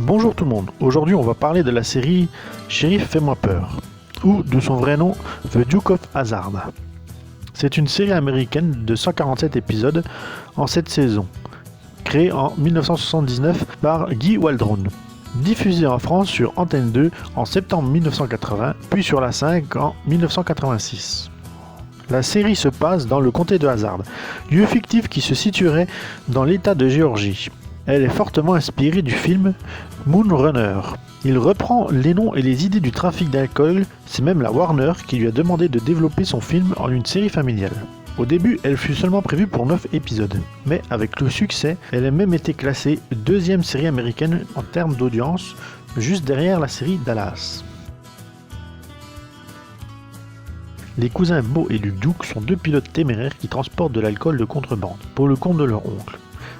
Bonjour tout le monde, aujourd'hui on va parler de la série Shérif fais-moi peur, ou de son vrai nom The Duke of Hazzard. C'est une série américaine de 147 épisodes en 7 saisons, créée en 1979 par Guy Waldron, diffusée en France sur Antenne 2 en septembre 1980, puis sur la 5 en 1986. La série se passe dans le comté de Hazzard, lieu fictif qui se situerait dans l'état de Géorgie. Elle est fortement inspirée du film Moonrunner. Il reprend les noms et les idées du trafic d'alcool, c'est même la Warner qui lui a demandé de développer son film en une série familiale. Au début, elle fut seulement prévue pour 9 épisodes, mais avec le succès, elle a même été classée deuxième série américaine en termes d'audience, juste derrière la série Dallas. Les cousins Bo et Luke Duke sont deux pilotes téméraires qui transportent de l'alcool de contrebande, pour le compte de leur oncle.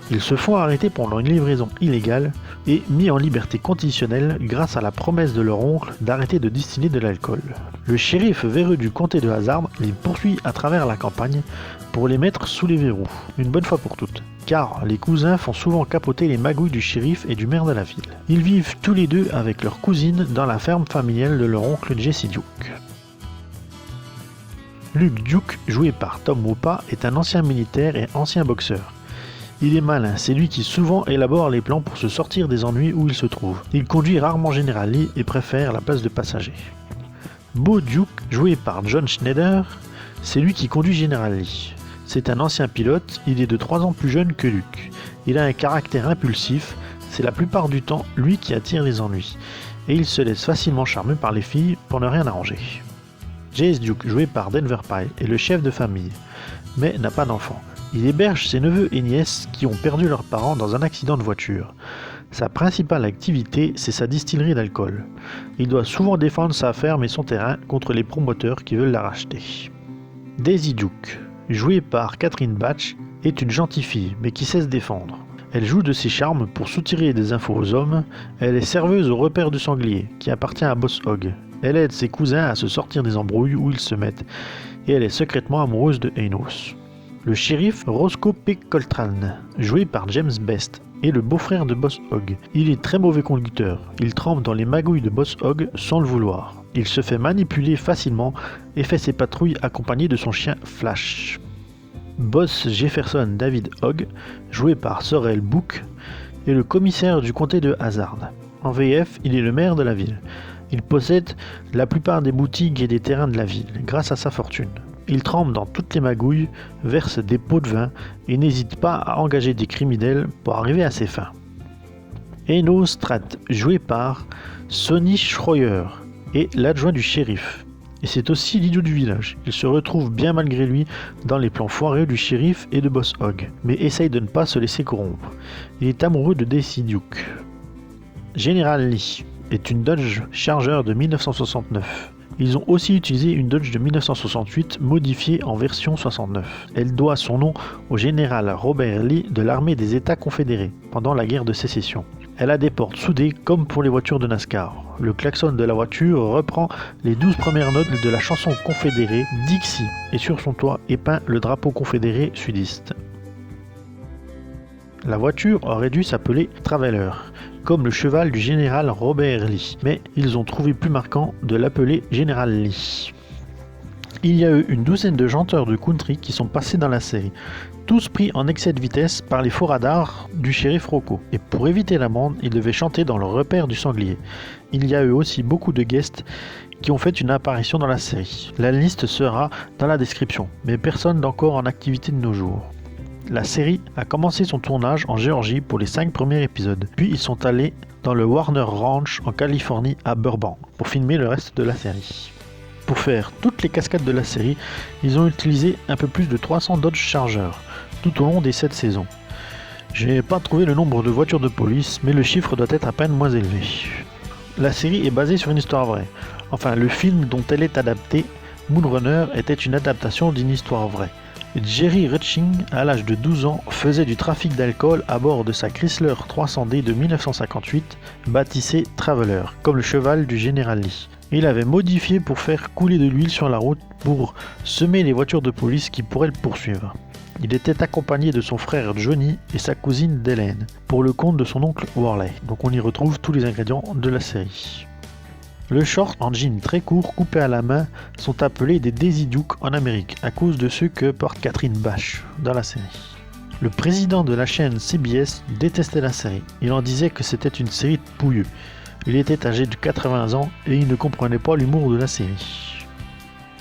Ils se font arrêter pendant une livraison illégale et mis en liberté conditionnelle grâce à la promesse de leur oncle d'arrêter de distiller de l'alcool. Le shérif véreux du comté de Hazzard les poursuit à travers la campagne pour les mettre sous les verrous, une bonne fois pour toutes. Car les cousins font souvent capoter les magouilles du shérif et du maire de la ville. Ils vivent tous les deux avec leur cousine dans la ferme familiale de leur oncle Jesse Duke. Luke Duke, joué par Tom Wopa, est un ancien militaire et ancien boxeur. Il est malin, c'est lui qui souvent élabore les plans pour se sortir des ennuis où il se trouve. Il conduit rarement General Lee et préfère la place de passager. Bo Duke, joué par John Schneider, c'est lui qui conduit General Lee. C'est un ancien pilote, il est de 3 ans plus jeune que Luke. Il a un caractère impulsif, c'est la plupart du temps lui qui attire les ennuis. Et il se laisse facilement charmer par les filles pour ne rien arranger. Jace Duke, joué par Denver Pyle, est le chef de famille, mais n'a pas d'enfant. Il héberge ses neveux et nièces qui ont perdu leurs parents dans un accident de voiture. Sa principale activité, c'est sa distillerie d'alcool. Il doit souvent défendre sa ferme et son terrain contre les promoteurs qui veulent la racheter. Daisy Duke, jouée par Catherine Batch, est une gentille fille, mais qui sait se défendre. Elle joue de ses charmes pour soutirer des infos aux hommes. Elle est serveuse au repère du sanglier, qui appartient à Boss Hogg. Elle aide ses cousins à se sortir des embrouilles où ils se mettent, et elle est secrètement amoureuse de Enos. Le shérif Roscoe P. Coltrane, joué par James Best, est le beau-frère de Boss Hogg. Il est très mauvais conducteur, il trempe dans les magouilles de Boss Hogg sans le vouloir. Il se fait manipuler facilement et fait ses patrouilles accompagné de son chien Flash. Boss Jefferson David Hogg, joué par Sorrel Booke, est le commissaire du comté de Hazzard. En VF, il est le maire de la ville. Il possède la plupart des boutiques et des terrains de la ville, grâce à sa fortune. Il trempe dans toutes les magouilles, verse des pots de vin et n'hésite pas à engager des criminels pour arriver à ses fins. Enos Stratt, joué par Sonny Schroyer, est l'adjoint du shérif. Et c'est aussi l'idiot du village. Il se retrouve bien malgré lui dans les plans foireux du shérif et de Boss Hogg, mais essaye de ne pas se laisser corrompre. Il est amoureux de Daisy Duke. General Lee est une Dodge Charger de 1969. Ils ont aussi utilisé une Dodge de 1968 modifiée en version 69. Elle doit son nom au général Robert Lee de l'armée des États confédérés pendant la guerre de sécession. Elle a des portes soudées comme pour les voitures de NASCAR. Le klaxon de la voiture reprend les 12 premières notes de la chanson confédérée Dixie et sur son toit est peint le drapeau confédéré sudiste. La voiture aurait dû s'appeler Traveler, comme le cheval du général Robert Lee, mais ils ont trouvé plus marquant de l'appeler General Lee. Il y a eu une douzaine de chanteurs de country qui sont passés dans la série, tous pris en excès de vitesse par les faux radars du shérif Rocco, et pour éviter l'amende, ils devaient chanter dans le repère du sanglier. Il y a eu aussi beaucoup de guests qui ont fait une apparition dans la série. La liste sera dans la description, mais personne d'encore en activité de nos jours. La série a commencé son tournage en Géorgie pour les 5 premiers épisodes, puis ils sont allés dans le Warner Ranch en Californie à Burbank pour filmer le reste de la série. Pour faire toutes les cascades de la série, ils ont utilisé un peu plus de 300 Dodge Charger tout au long des 7 saisons. Je n'ai pas trouvé le nombre de voitures de police, mais le chiffre doit être à peine moins élevé. La série est basée sur une histoire vraie. Enfin, le film dont elle est adaptée, Moonrunner, était une adaptation d'une histoire vraie. Jerry Rutching, à l'âge de 12 ans, faisait du trafic d'alcool à bord de sa Chrysler 300D de 1958, baptisée Traveler, comme le cheval du général Lee. Il avait modifié pour faire couler de l'huile sur la route pour semer les voitures de police qui pourraient le poursuivre. Il était accompagné de son frère Johnny et sa cousine Delaine, pour le compte de son oncle Warley. Donc on y retrouve tous les ingrédients de la série. Le short en jean très court coupé à la main sont appelés des Daisy Duke en Amérique, à cause de ceux que porte Catherine Bash dans la série. Le président de la chaîne CBS détestait la série. Il en disait que c'était une série de pouilleux. Il était âgé de 80 ans et il ne comprenait pas l'humour de la série.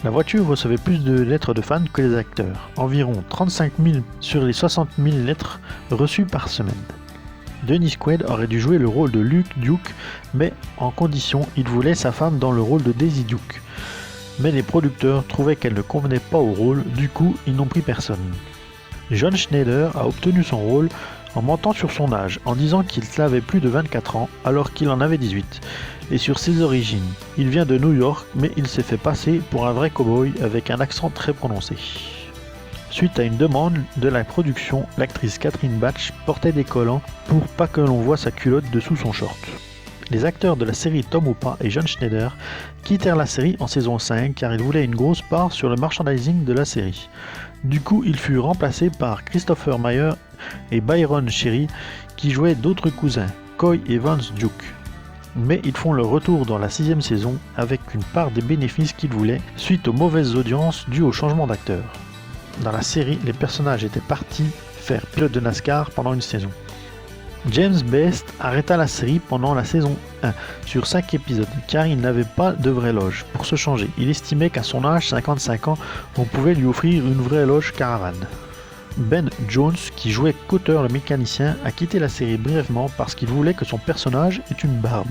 La voiture recevait plus de lettres de fans que les acteurs, environ 35 000 sur les 60 000 lettres reçues par semaine. Dennis Quaid aurait dû jouer le rôle de Luke Duke, mais en condition, il voulait sa femme dans le rôle de Daisy Duke. Mais les producteurs trouvaient qu'elle ne convenait pas au rôle, du coup ils n'ont pris personne. John Schneider a obtenu son rôle en mentant sur son âge, en disant qu'il avait plus de 24 ans alors qu'il en avait 18, et sur ses origines. Il vient de New York, mais il s'est fait passer pour un vrai cow-boy avec un accent très prononcé. Suite à une demande de la production, l'actrice Catherine Batch portait des collants pour pas que l'on voie sa culotte dessous son short. Les acteurs de la série Tom Hooper et John Schneider quittèrent la série en saison 5 car ils voulaient une grosse part sur le merchandising de la série. Du coup, il fut remplacé par Christopher Meyer et Byron Cherry qui jouaient d'autres cousins, Coy et Vance Duke. Mais ils font leur retour dans la 6e saison avec une part des bénéfices qu'ils voulaient suite aux mauvaises audiences dues au changement d'acteur. Dans la série, les personnages étaient partis faire pilote de NASCAR pendant une saison. James Best arrêta la série pendant la saison 1 sur 5 épisodes car il n'avait pas de vraie loge. Pour se changer, il estimait qu'à son âge, 55 ans, on pouvait lui offrir une vraie loge caravane. Ben Jones, qui jouait Cotter le mécanicien, a quitté la série brièvement parce qu'il voulait que son personnage ait une barbe.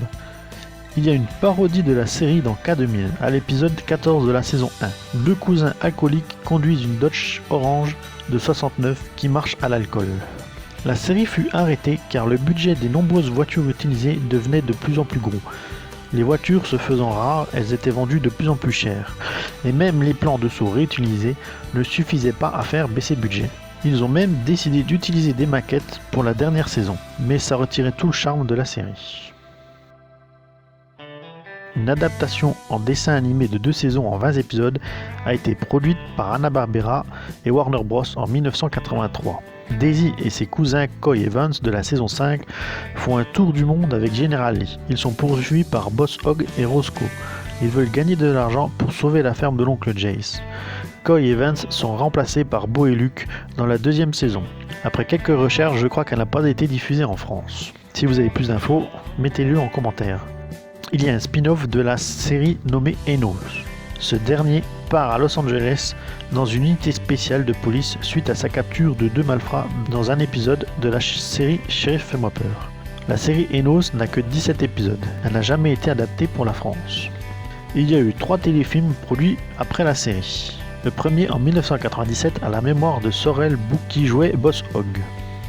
Il y a une parodie de la série dans K2000, à l'épisode 14 de la saison 1. Deux cousins alcooliques conduisent une Dodge Orange de 69 qui marche à l'alcool. La série fut arrêtée car le budget des nombreuses voitures utilisées devenait de plus en plus gros. Les voitures se faisant rares, elles étaient vendues de plus en plus chères. Et même les plans de saut réutilisés ne suffisaient pas à faire baisser le budget. Ils ont même décidé d'utiliser des maquettes pour la dernière saison, mais ça retirait tout le charme de la série. Une adaptation en dessin animé de 2 saisons en 20 épisodes a été produite par Hanna-Barbera et Warner Bros en 1983. Daisy et ses cousins Coy et Vance de la saison 5 font un tour du monde avec General Lee. Ils sont poursuivis par Boss Hogg et Roscoe. Ils veulent gagner de l'argent pour sauver la ferme de l'oncle Jace. Coy et Vance sont remplacés par Bo et Luke dans la 2e saison. Après quelques recherches, je crois qu'elle n'a pas été diffusée en France. Si vous avez plus d'infos, mettez-le en commentaire. Il y a un spin-off de la série nommé Enos. Ce dernier part à Los Angeles dans une unité spéciale de police suite à sa capture de 2 malfrats dans un épisode de la série Sheriff Fais-moi peur. La série Enos n'a que 17 épisodes. Elle n'a jamais été adaptée pour la France. Il y a eu 3 téléfilms produits après la série. Le premier en 1997 à la mémoire de Sorrel Bouc qui jouait Boss Hogg.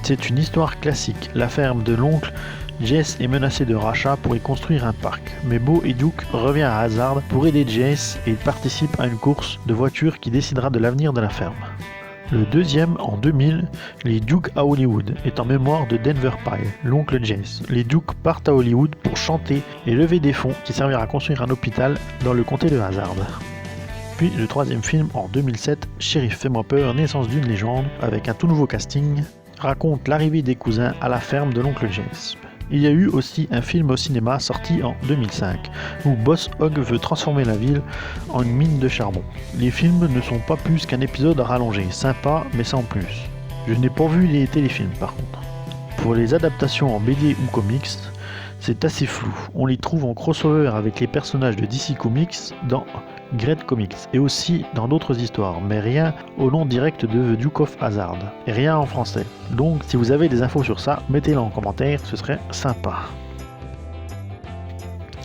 C'est une histoire classique. La ferme de l'oncle Jess est menacé de rachat pour y construire un parc, mais Bo et Duke revient à Hazard pour aider Jess et il participe à une course de voitures qui décidera de l'avenir de la ferme. Le deuxième, en 2000, les Duke à Hollywood, est en mémoire de Denver Pyle, l'oncle Jess. Les Duke partent à Hollywood pour chanter et lever des fonds qui serviront à construire un hôpital dans le comté de Hazard. Puis le troisième film, en 2007, Sheriff Fais-moi peur, naissance d'une légende, avec un tout nouveau casting, raconte l'arrivée des cousins à la ferme de l'oncle Jess. Il y a eu aussi un film au cinéma sorti en 2005, où Boss Hogg veut transformer la ville en une mine de charbon. Les films ne sont pas plus qu'un épisode rallongé, sympa mais sans plus. Je n'ai pas vu les téléfilms par contre. Pour les adaptations en BD ou comics, c'est assez flou. On les trouve en crossover avec les personnages de DC Comics dans Great Comics et aussi dans d'autres histoires, mais rien au nom direct de The Duke of Hazard et rien en français. Donc si vous avez des infos sur ça, mettez-les en commentaire, ce serait sympa.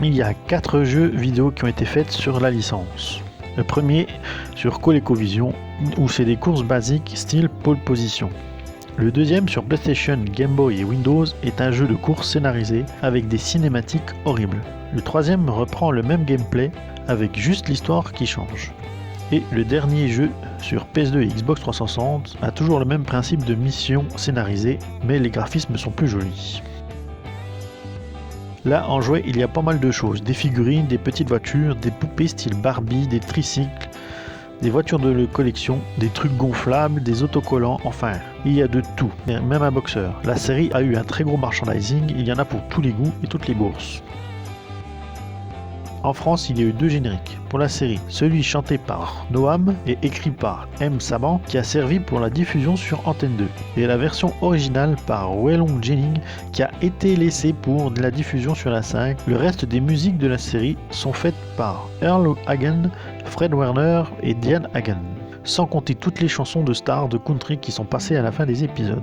Il y a 4 jeux vidéo qui ont été faits sur la licence. Le premier sur ColecoVision où c'est des courses basiques style pole position. Le deuxième sur PlayStation, Game Boy et Windows est un jeu de course scénarisé avec des cinématiques horribles. Le troisième reprend le même gameplay avec juste l'histoire qui change. Et le dernier jeu sur PS2 et Xbox 360 a toujours le même principe de mission scénarisée, mais les graphismes sont plus jolis. Là en jouet il y a pas mal de choses, des figurines, des petites voitures, des poupées style Barbie, des tricycles, des voitures de collection, des trucs gonflables, des autocollants, enfin, il y a de tout, même un boxeur. La série a eu un très gros merchandising, il y en a pour tous les goûts et toutes les bourses. En France, il y a eu 2 génériques pour la série, celui chanté par Noam et écrit par M. Saban qui a servi pour la diffusion sur Antenne 2, et la version originale par Waylon Jennings qui a été laissée pour la diffusion sur la 5. Le reste des musiques de la série sont faites par Earl Hagen, Fred Werner et Diane Hagen, sans compter toutes les chansons de stars de country qui sont passées à la fin des épisodes.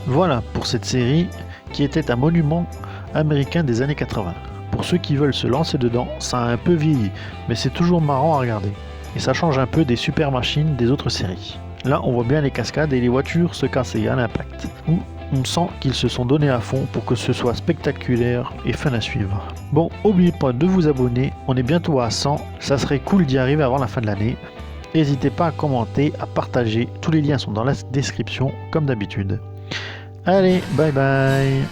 Voilà pour cette série qui était un monument américain des années 80. Pour ceux qui veulent se lancer dedans, ça a un peu vieilli, mais c'est toujours marrant à regarder. Et ça change un peu des super machines des autres séries. Là, on voit bien les cascades et les voitures se casser à l'impact. Où on sent qu'ils se sont donnés à fond pour que ce soit spectaculaire et fun à suivre. Bon, n'oubliez pas de vous abonner, on est bientôt à 100, ça serait cool d'y arriver avant la fin de l'année. N'hésitez pas à commenter, à partager, tous les liens sont dans la description comme d'habitude. Allez, bye bye.